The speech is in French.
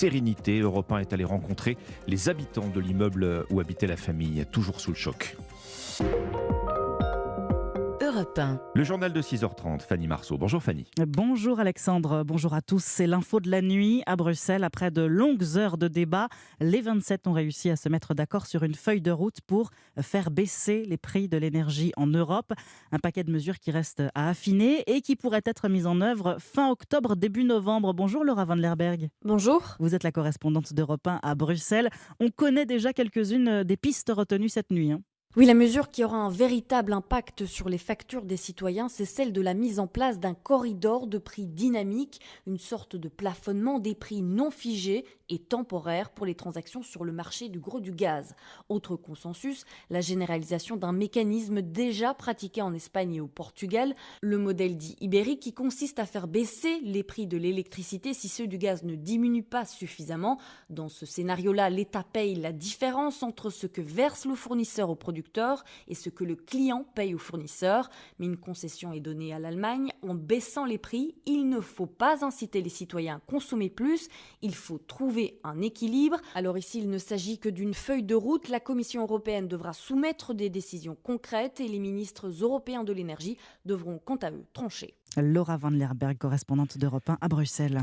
sérénité. Europe 1 est allé rencontrer les habitants de l'immeuble où habitait la famille, toujours sous le choc. Europe 1. Le journal de 6h30, Fanny Marceau. Bonjour Fanny. Bonjour Alexandre, bonjour à tous. C'est l'info de la nuit à Bruxelles. Après de longues heures de débat, les 27 ont réussi à se mettre d'accord sur une feuille de route pour faire baisser les prix de l'énergie en Europe. Un paquet de mesures qui reste à affiner et qui pourrait être mis en œuvre fin octobre, début novembre. Bonjour Laura Van Lerberg. Bonjour. Vous êtes la correspondante d'Europe 1 à Bruxelles. On connaît déjà quelques-unes des pistes retenues cette nuit. Oui, la mesure qui aura un véritable impact sur les factures des citoyens, c'est celle de la mise en place d'un corridor de prix dynamique, une sorte de plafonnement des prix non figés et temporaires pour les transactions sur le marché du gros du gaz. Autre consensus, la généralisation d'un mécanisme déjà pratiqué en Espagne et au Portugal, le modèle dit ibérique qui consiste à faire baisser les prix de l'électricité si ceux du gaz ne diminuent pas suffisamment. Dans ce scénario-là, l'État paye la différence entre ce que verse le fournisseur au producteur et ce que le client paye au fournisseur. Mais une concession est donnée à l'Allemagne. En baissant les prix, il ne faut pas inciter les citoyens à consommer plus, il faut trouver un équilibre. Alors ici, il ne s'agit que d'une feuille de route. La Commission européenne devra soumettre des décisions concrètes et les ministres européens de l'énergie devront quant à eux trancher. Laura Van Lerberg, correspondante d'Europe 1 à Bruxelles.